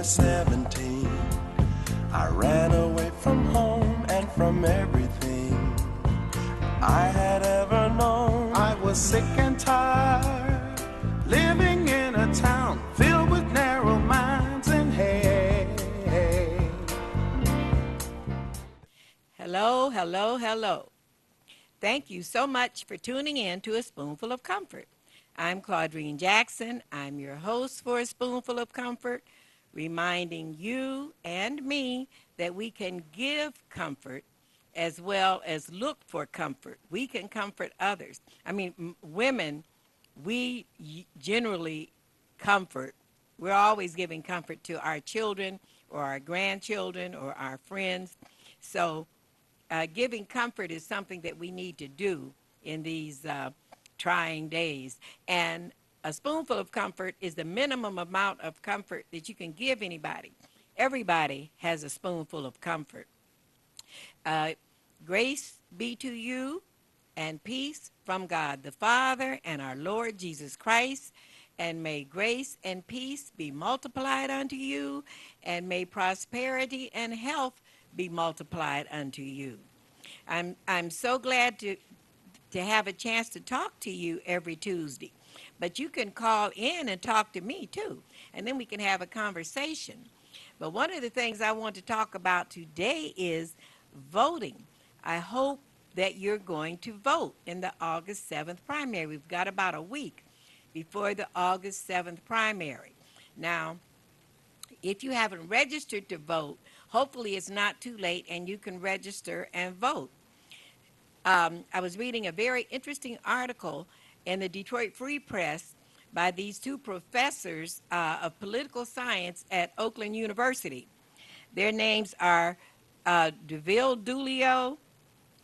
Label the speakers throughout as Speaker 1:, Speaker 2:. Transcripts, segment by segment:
Speaker 1: was 17, I ran away from home and from everything I had ever known. I was sick and tired, living in a town filled with narrow minds and hate.
Speaker 2: Hello, hello, hello. Thank you so much for tuning in to A Spoonful of Comfort. I'm Claudrine Jackson. I'm your host for A Spoonful of Comfort, reminding you and me that we can give comfort as well as look for comfort. We can comfort others. I mean, women, we generally comfort. We're always giving comfort to our children or our grandchildren or our friends. So giving comfort is something that we need to do in these trying days. And a spoonful of comfort is the minimum amount of comfort that you can give anybody. Everybody has a spoonful of comfort. Grace be to you and peace from God the Father and our Lord Jesus Christ. And may grace and peace be multiplied unto you, and may prosperity and health be multiplied unto you. I'm so glad to have a chance to talk to you every Tuesday. But you can call in and talk to me too, and then we can have a conversation. But one of the things I want to talk about today is voting. I hope that you're going to vote in the August 7th primary. We've got about a week before the August 7th primary. Now, if you haven't registered to vote, hopefully it's not too late and you can register and vote. I was reading a very interesting article in the Detroit Free Press by these two professors of political science at Oakland University. Their names are DeVille Dulio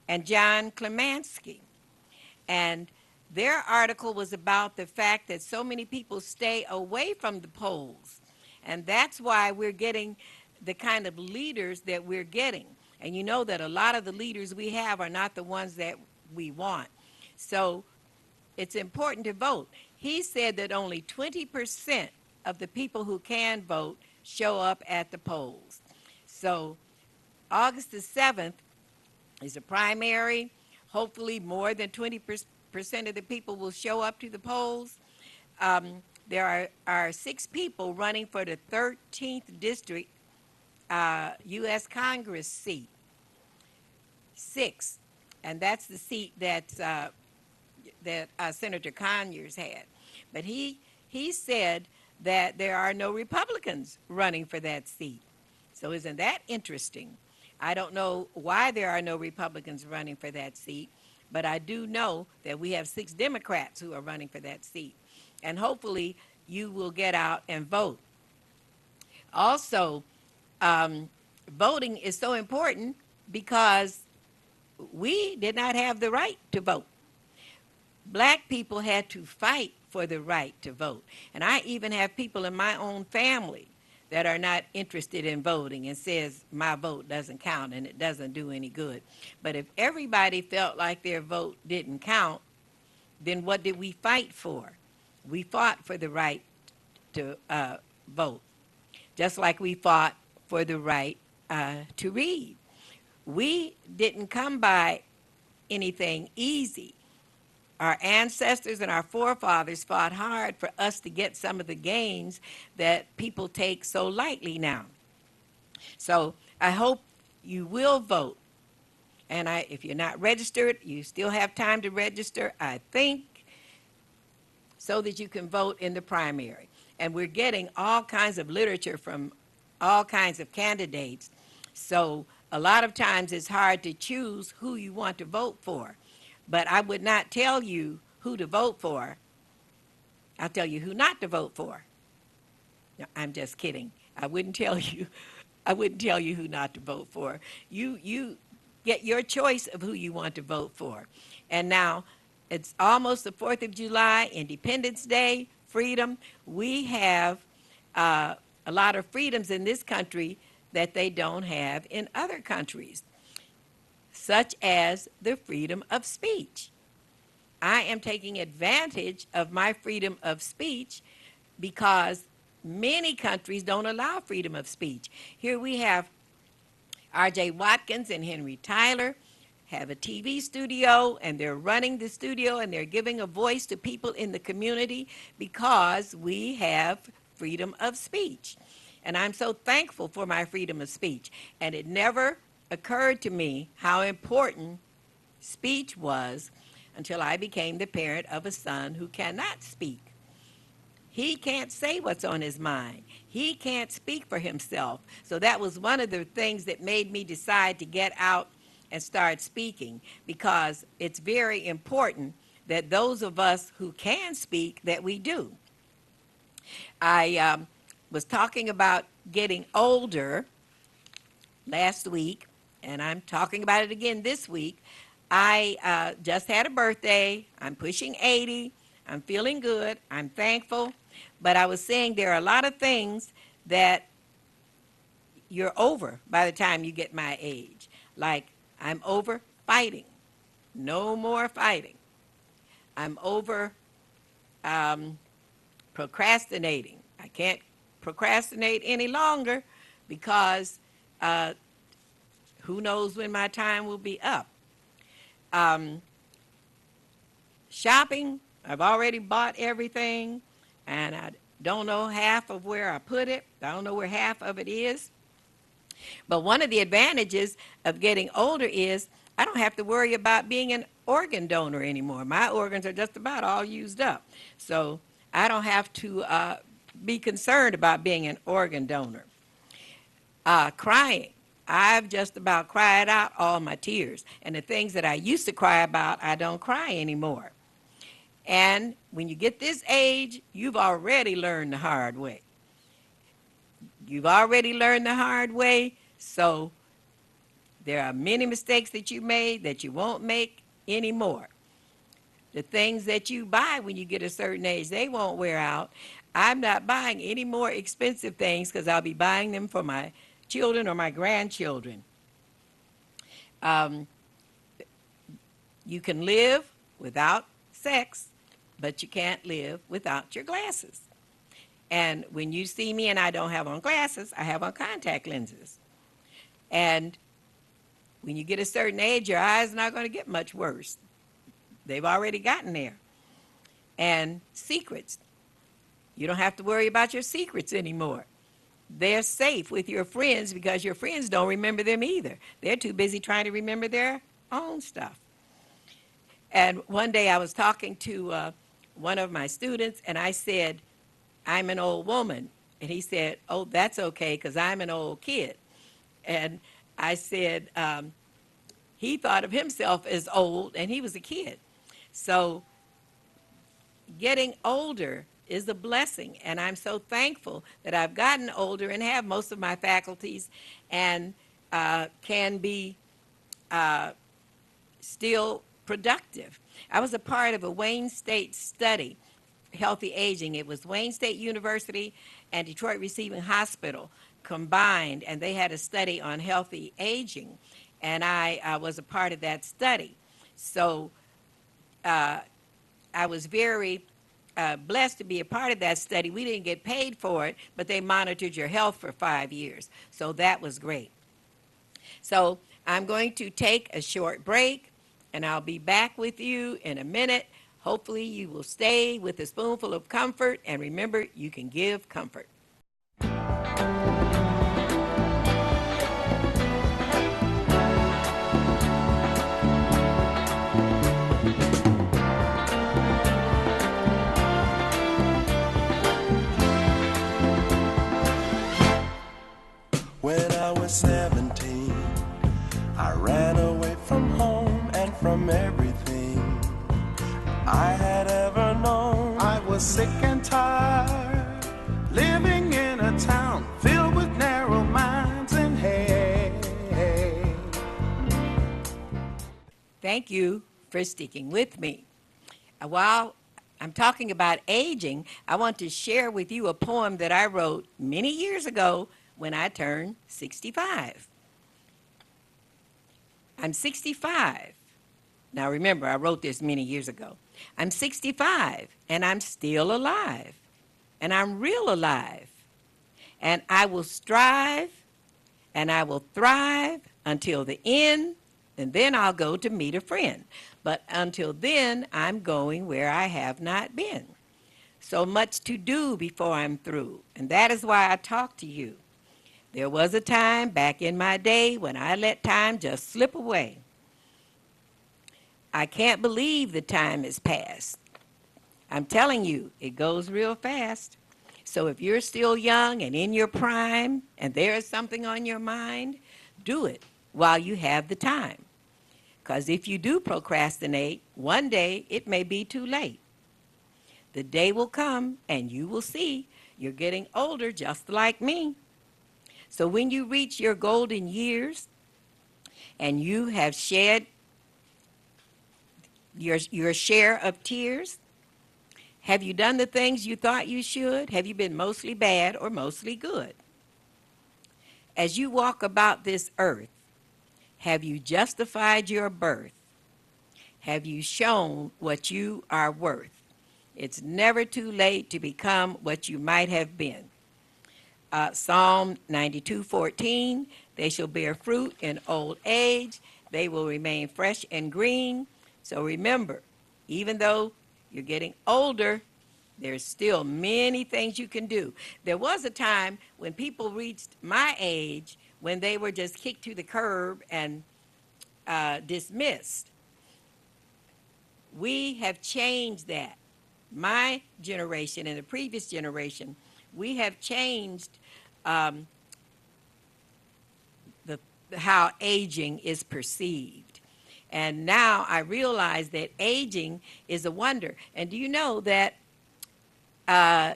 Speaker 2: and John Klemansky. And their article was about the fact that so many people stay away from the polls. And that's why we're getting the kind of leaders that we're getting. And you know that a lot of the leaders we have are not the ones that we want. So it's important to vote. He said that only 20% of the people who can vote show up at the polls. So August the 7th is a primary. Hopefully more than 20% of the people will show up to the polls. There are 6 people running for the 13th district U.S. Congress seat. 6. And that's the seat that Senator Conyers had. But he said that there are no Republicans running for that seat. So isn't that interesting? I don't know why there are no Republicans running for that seat, but I do know that we have 6 Democrats who are running for that seat. And hopefully you will get out and vote. Also, voting is so important because we did not have the right to vote. Black people had to fight for the right to vote. And I even have people in my own family that are not interested in voting and says my vote doesn't count and it doesn't do any good. But if everybody felt like their vote didn't count, then what did we fight for? We fought for the right to vote, just like we fought for the right to read. We didn't come by anything easy. Our ancestors and our forefathers fought hard for us to get some of the gains that people take so lightly now. So I hope you will vote. And if you're not registered, you still have time to register, I think, so that you can vote in the primary. And we're getting all kinds of literature from all kinds of candidates. So a lot of times it's hard to choose who you want to vote for. But I would not tell you who to vote for. I'll tell you who not to vote for. No, I'm just kidding. I wouldn't tell you who not to vote for. You get your choice of who you want to vote for. And now it's almost the 4th of July, Independence Day, freedom. We have a lot of freedoms in this country that they don't have in other countries, such as the freedom of speech. I am taking advantage of my freedom of speech because many countries don't allow freedom of speech. Here we have R.J. Watkins and Henry Tyler have a TV studio, and they're running the studio, and they're giving a voice to people in the community because we have freedom of speech. And I'm so thankful for my freedom of speech. And it never occurred to me how important speech was until I became the parent of a son who cannot speak. He can't say what's on his mind. He can't speak for himself. So that was one of the things that made me decide to get out and start speaking, because it's very important that those of us who can speak, that we do. I was talking about getting older last week, and I'm talking about it again this week. I just had a birthday. I'm pushing 80. I'm feeling good. I'm thankful. But I was saying there are a lot of things that you're over by the time you get my age. Like, I'm over fighting. No more fighting. I'm over procrastinating. I can't procrastinate any longer because who knows when my time will be up. Shopping, I've already bought everything, and I don't know half of where I put it. I don't know where half of it is. But one of the advantages of getting older is I don't have to worry about being an organ donor anymore. My organs are just about all used up. So I don't have to be concerned about being an organ donor. Crying. I've just about cried out all my tears. And the things that I used to cry about, I don't cry anymore. And when you get this age, you've already learned the hard way. You've already learned the hard way, so there are many mistakes that you made that you won't make anymore. The things that you buy when you get a certain age, they won't wear out. I'm not buying any more expensive things because I'll be buying them for my children or my grandchildren. You can live without sex, but you can't live without your glasses. And when you see me and I don't have on glasses, I have on contact lenses. And when you get a certain age, your eyes are not going to get much worse. They've already gotten there. And secrets. You don't have to worry about your secrets anymore. They're safe with your friends because your friends don't remember them either. They're too busy trying to remember their own stuff. And one day I was talking to one of my students, and I said, I'm an old woman. And he said, oh, that's okay, because I'm an old kid. And I said, he thought of himself as old, and he was a kid. So getting older is a blessing, and I'm so thankful that I've gotten older and have most of my faculties and can be still productive. I was a part of a Wayne State study, Healthy Aging. It was Wayne State University and Detroit Receiving Hospital combined, and they had a study on healthy aging, and I was a part of that study. So I was very blessed to be a part of that study. We didn't get paid for it, but they monitored your health for 5 years, so that was great. So I'm going to take a short break, and I'll be back with you in a minute. Hopefully you will stay with a spoonful of comfort, and remember, you can give comfort.
Speaker 1: When I was 17, I ran away from home and from everything I had ever known. I was sick and tired, living in a town filled with narrow minds and hate.
Speaker 2: Thank you for sticking with me. While I'm talking about aging, I want to share with you a poem that I wrote many years ago when I turned 65. I'm 65. Now remember, I wrote this many years ago. I'm 65, and I'm still alive, and I'm real alive. And I will strive and I will thrive until the end, and then I'll go to meet a friend. But until then, I'm going where I have not been. So much to do before I'm through, and that is why I talk to you. There was a time back in my day when I let time just slip away. I can't believe the time has passed. I'm telling you, it goes real fast. So if you're still young and in your prime and there is something on your mind, do it while you have the time. Because if you do procrastinate, one day it may be too late. The day will come and you will see you're getting older just like me. So when you reach your golden years and you have shed your share of tears, have you done the things you thought you should? Have you been mostly bad or mostly good? As you walk about this earth, have you justified your birth? Have you shown what you are worth? It's never too late to become what you might have been. Psalm 92:14, they shall bear fruit in old age. They will remain fresh and green. So remember, even though you're getting older, there's still many things you can do. There was a time when people reached my age when they were just kicked to the curb and dismissed. We have changed that. My generation and the previous generation, we have changed um, the, how aging is perceived. And now I realize that aging is a wonder. And do you know that uh,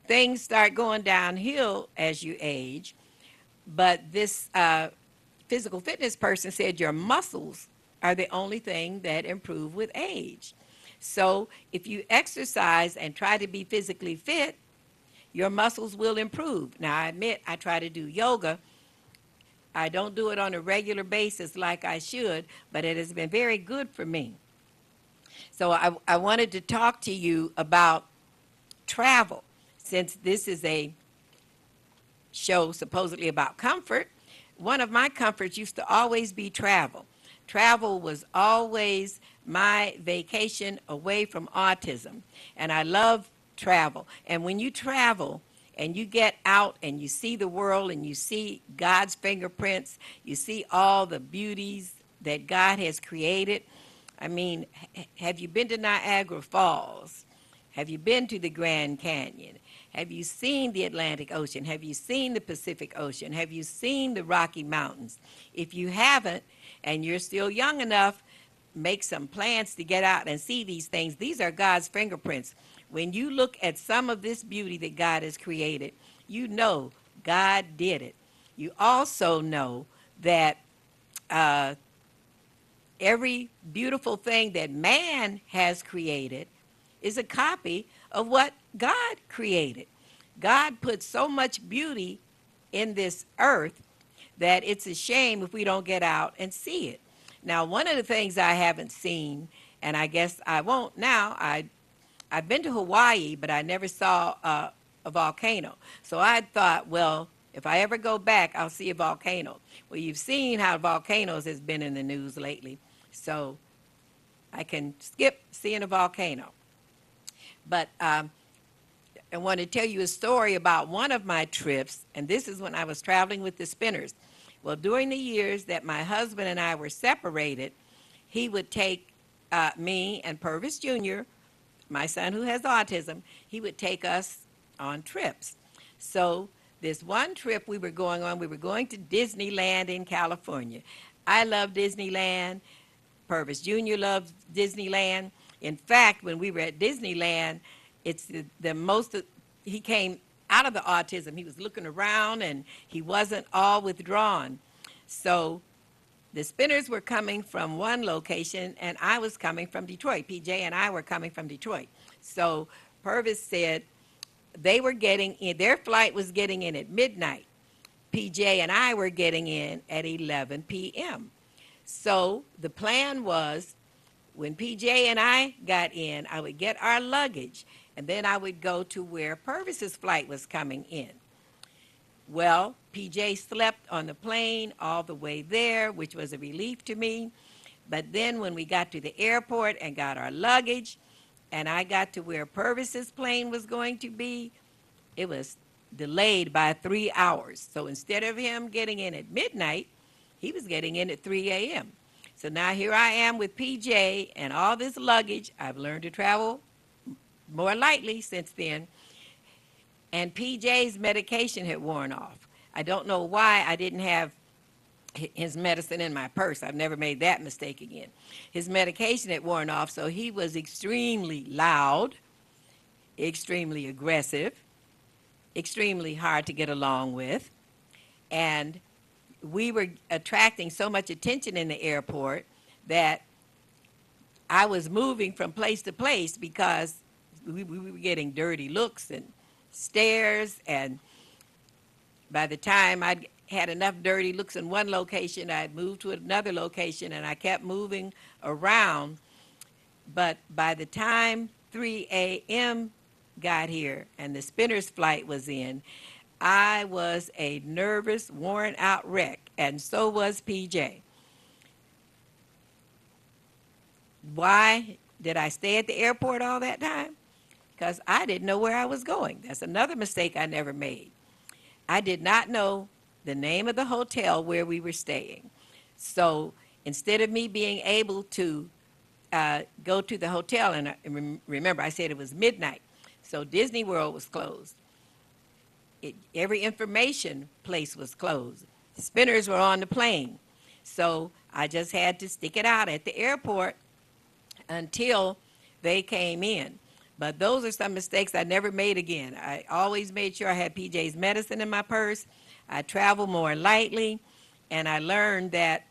Speaker 2: things start going downhill as you age? But this physical fitness person said your muscles are the only thing that improve with age. So if you exercise and try to be physically fit, your muscles will improve. Now, I admit I try to do yoga. I don't do it on a regular basis like I should, but it has been very good for me. So I wanted to talk to you about travel. Since this is a show supposedly about comfort, one of my comforts used to always be travel. Travel was always my vacation away from autism, and I love travel. And when you travel and you get out and you see the world and you see God's fingerprints, you see all the beauties that God has created. I mean, have you been to Niagara Falls? Have you been to the Grand Canyon? Have you seen the Atlantic Ocean? Have you seen the Pacific Ocean? Have you seen the Rocky Mountains? If you haven't, and you're still young enough, make some plans to get out and see these things. These are God's fingerprints. When you look at some of this beauty that God has created, you know God did it. You also know that every beautiful thing that man has created is a copy of what God created. God put so much beauty in this earth that it's a shame if we don't get out and see it. Now, one of the things I haven't seen, and I guess I won't now, I've been to Hawaii, but I never saw a volcano. So I thought, well, if I ever go back, I'll see a volcano. Well, you've seen how volcanoes has been in the news lately, so I can skip seeing a volcano. But I want to tell you a story about one of my trips, and this is when I was traveling with the Spinners. Well, during the years that my husband and I were separated, he would take me and Purvis Jr., my son who has autism, he would take us on trips. So this one trip we were going on, we were going to Disneyland in California. I love Disneyland. Purvis Jr. loves Disneyland. In fact, when we were at Disneyland, it's the most, he came out of the autism. He was looking around and he wasn't all withdrawn. So the Spinners were coming from one location and I was coming from Detroit. PJ and I were coming from Detroit. So Purvis said they were getting in, their flight was getting in at midnight. PJ and I were getting in at 11 p.m. So the plan was when PJ and I got in, I would get our luggage and then I would go to where Purvis's flight was coming in. Well, PJ slept on the plane all the way there, which was a relief to me. But then when we got to the airport and got our luggage, and I got to where Purvis's plane was going to be, it was delayed by 3 hours. So instead of him getting in at midnight, he was getting in at 3 a.m. So now here I am with PJ and all this luggage. I've learned to travel more lightly since then. And PJ's medication had worn off. I don't know why I didn't have his medicine in my purse. I've never made that mistake again. His medication had worn off, so he was extremely loud, extremely aggressive, extremely hard to get along with. And we were attracting so much attention in the airport that I was moving from place to place because we were getting dirty looks and stares. And by the time I'd had enough dirty looks in one location, I'd moved to another location, and I kept moving around. But by the time 3 a.m. got here and the Spinner's flight was in, I was a nervous, worn-out wreck, and so was PJ. Why did I stay at the airport all that time? Because I didn't know where I was going. That's another mistake I never made. I did not know the name of the hotel where we were staying. So instead of me being able to go to the hotel, and remember I said it was midnight, so Disney World was closed. Every information place was closed. The Spinners were on the plane. So I just had to stick it out at the airport until they came in. But those are some mistakes I never made again. I always made sure I had PJ's medicine in my purse. I traveled more lightly, and I learned that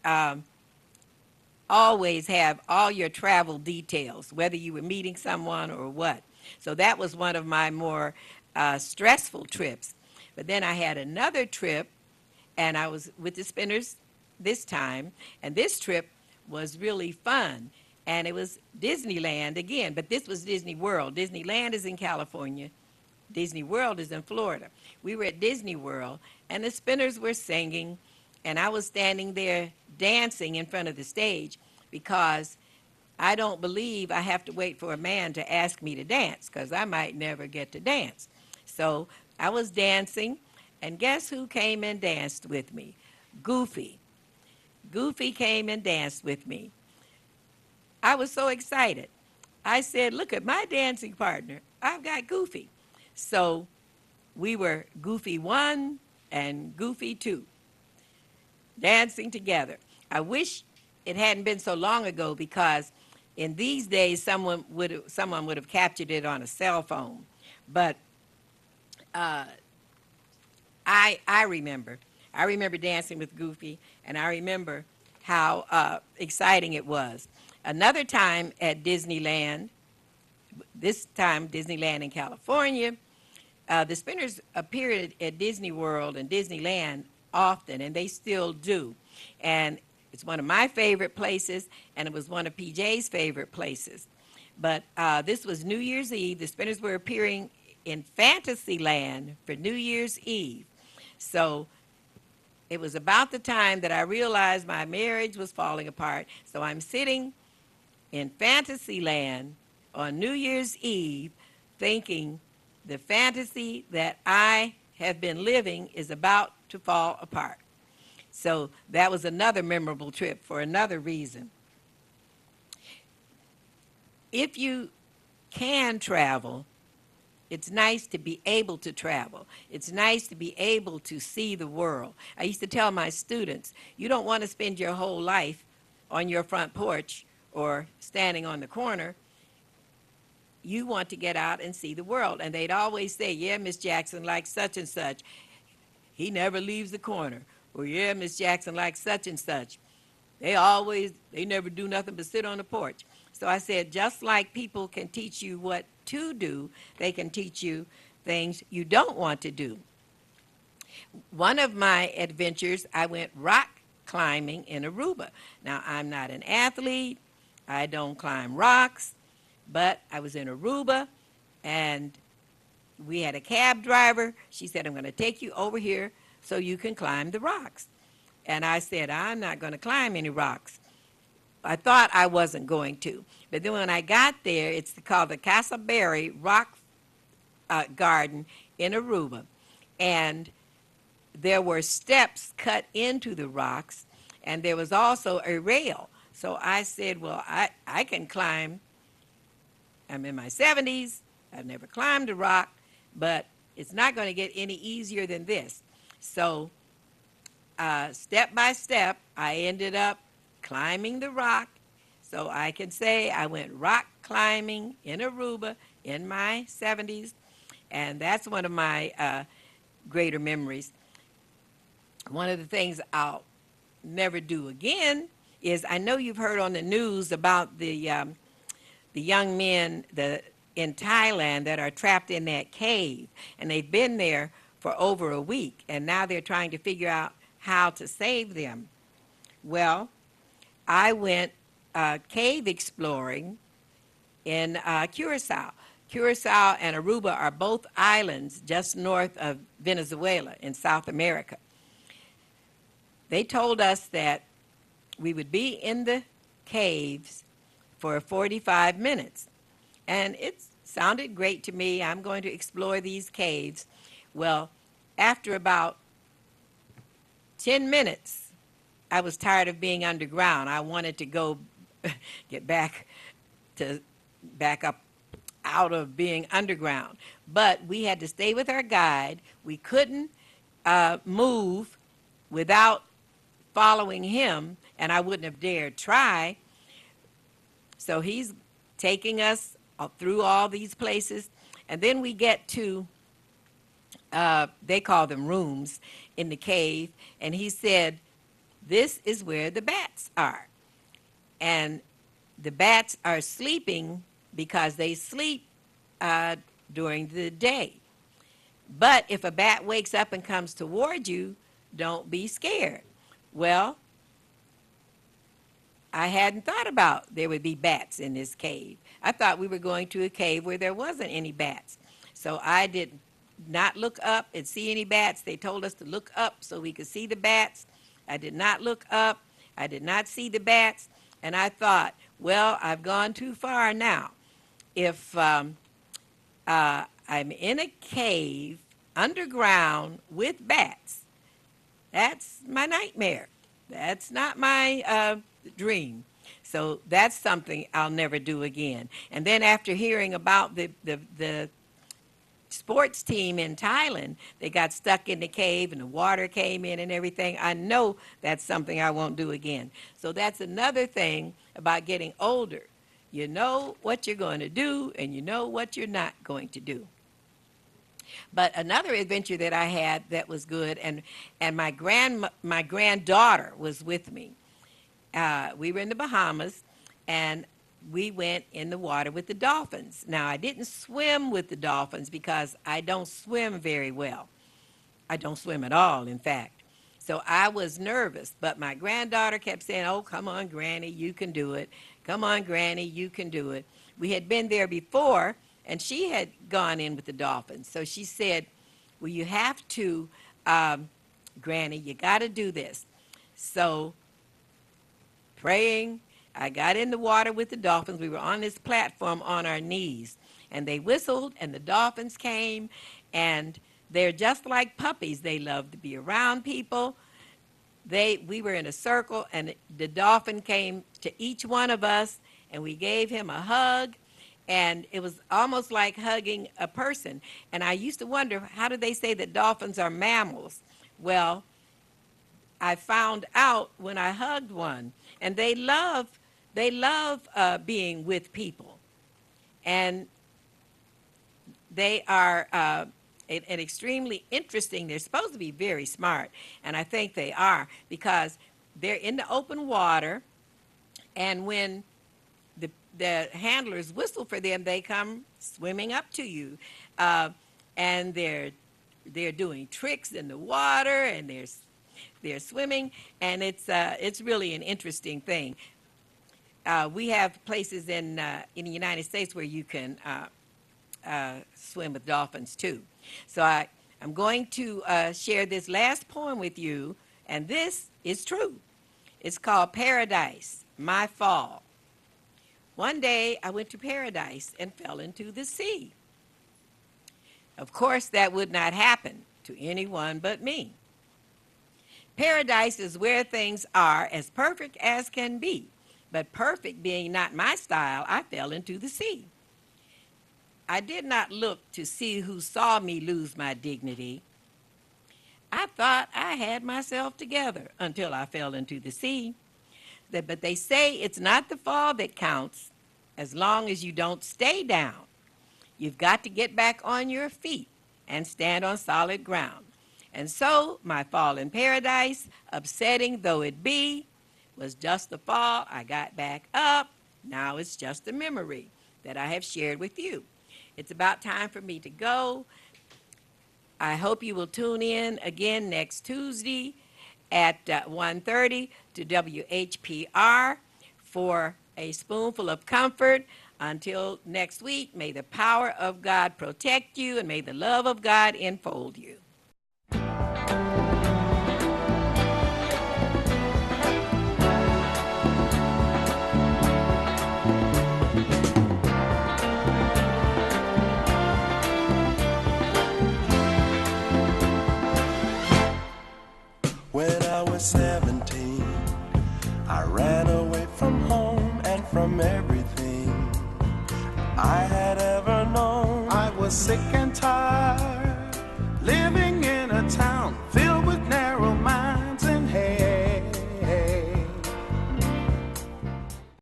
Speaker 2: always have all your travel details, whether you were meeting someone or what. So that was one of my more stressful trips. But then I had another trip, and I was with the Spinners this time, and this trip was really fun. And it was Disneyland again, but this was Disney World. Disneyland is in California. Disney World is in Florida. We were at Disney World, and the Spinners were singing, and I was standing there dancing in front of the stage because I don't believe I have to wait for a man to ask me to dance because I might never get to dance. So I was dancing, and guess who came and danced with me? Goofy. Goofy came and danced with me. I was so excited. I said, look at my dancing partner. I've got Goofy. So we were Goofy 1 and Goofy 2, dancing together. I wish it hadn't been so long ago because in these days someone would have captured it on a cell phone. But I remember dancing with Goofy, and I remember how exciting it was. Another time at Disneyland, this time Disneyland in California, the Spinners appeared at Disney World and Disneyland often, and they still do. And it's one of my favorite places, and it was one of PJ's favorite places. But this was New Year's Eve. The Spinners were appearing in Fantasyland for New Year's Eve. So it was about the time that I realized my marriage was falling apart. So I'm sitting in Fantasyland on New Year's Eve thinking the fantasy that I have been living is about to fall apart. So that was another memorable trip for another reason. If you can travel, it's nice to be able to travel. It's nice to be able to see the world. I used to tell my students, you don't want to spend your whole life on your front porch or standing on the corner. You want to get out and see the world. And they'd always say, yeah, Miss Jackson, like such and such. He never leaves the corner. Or, yeah, Miss Jackson, like such and such. They never do nothing but sit on the porch. So I said, just like people can teach you what to do, they can teach you things you don't want to do. One of my adventures, I went rock climbing in Aruba. Now, I'm not an athlete. I don't climb rocks, but I was in Aruba, And we had a cab driver. She said, I'm going to take you over here so you can climb the rocks. And I said, I'm not going to climb any rocks. I thought I wasn't going to. But then when I got there, it's called the Castleberry Rock Garden in Aruba. And there were steps cut into the rocks, and there was also a rail. So I said, well, I can climb. I'm in my 70s. I've never climbed a rock, but it's not going to get any easier than this. So step by step, I ended up climbing the rock. So I can say I went rock climbing in Aruba in my 70s, and that's one of my greater memories. One of the things I'll never do again is, I know you've heard on the news about the young men in Thailand that are trapped in that cave, and they've been there for over a week, and now they're trying to figure out how to save them. Well, I went cave exploring in Curacao. Curacao and Aruba are both islands just north of Venezuela in South America. They told us that we would be in the caves for 45 minutes. And it sounded great to me. I'm going to explore these caves. Well, after about 10 minutes, I was tired of being underground. I wanted to go get back up out of being underground. But we had to stay with our guide. We couldn't move without following him, and I wouldn't have dared try. So he's taking us through all these places, and then we get to, they call them rooms in the cave, and he said, this is where the bats are. And the bats are sleeping because they sleep during the day. But if a bat wakes up and comes toward you, don't be scared. Well, I hadn't thought about there would be bats in this cave. I thought we were going to a cave where there wasn't any bats. So I did not look up and see any bats. They told us to look up so we could see the bats. I did not look up. I did not see the bats. And I thought, well, I've gone too far now. If I'm in a cave underground with bats, that's my nightmare. That's not my dream. So that's something I'll never do again. And then after hearing about the sports team in Thailand, they got stuck in the cave and the water came in and everything, I know that's something I won't do again. So that's another thing about getting older. You know what you're going to do, and you know what you're not going to do. But another adventure that I had that was good, and my granddaughter was with me. We were in the Bahamas, and we went in the water with the dolphins. Now, I didn't swim with the dolphins because I don't swim very well. I don't swim at all, in fact. So I was nervous, but my granddaughter kept saying, oh, come on, Granny, you can do it. Come on, Granny, you can do it. We had been there before, and she had gone in with the dolphins. So she said, well, you have to, Granny, you got to do this. So praying, I got in the water with the dolphins. We were on this platform on our knees, and they whistled, and the dolphins came, and they're just like puppies. They love to be around people. We were in a circle, and the dolphin came to each one of us, and we gave him a hug, and it was almost like hugging a person. And I used to wonder, how do they say that dolphins are mammals? Well, I found out when I hugged one, and they love being with people, and they are and extremely interesting. They're supposed to be very smart, and I think they are, because they're in the open water, and when the handlers whistle for them, they come swimming up to you, and they're doing tricks in the water, and they're swimming, and it's really an interesting thing. We have places in the United States where you can swim with dolphins too. So I'm going to share this last poem with you, and this is true. It's called Paradise, My Fall. One day I went to paradise and fell into the sea. Of course, that would not happen to anyone but me. Paradise is where things are as perfect as can be, but perfect being not my style, I fell into the sea. I did not look to see who saw me lose my dignity. I thought I had myself together until I fell into the sea. But they say it's not the fall that counts as long as you don't stay down. You've got to get back on your feet and stand on solid ground. And so my fall in paradise, upsetting though it be, was just the fall. I got back up. Now it's just a memory that I have shared with you. It's about time for me to go. I hope you will tune in again next Tuesday at 1:30 to WHPR for a Spoonful of Comfort. Until next week, may the power of God protect you and may the love of God enfold you.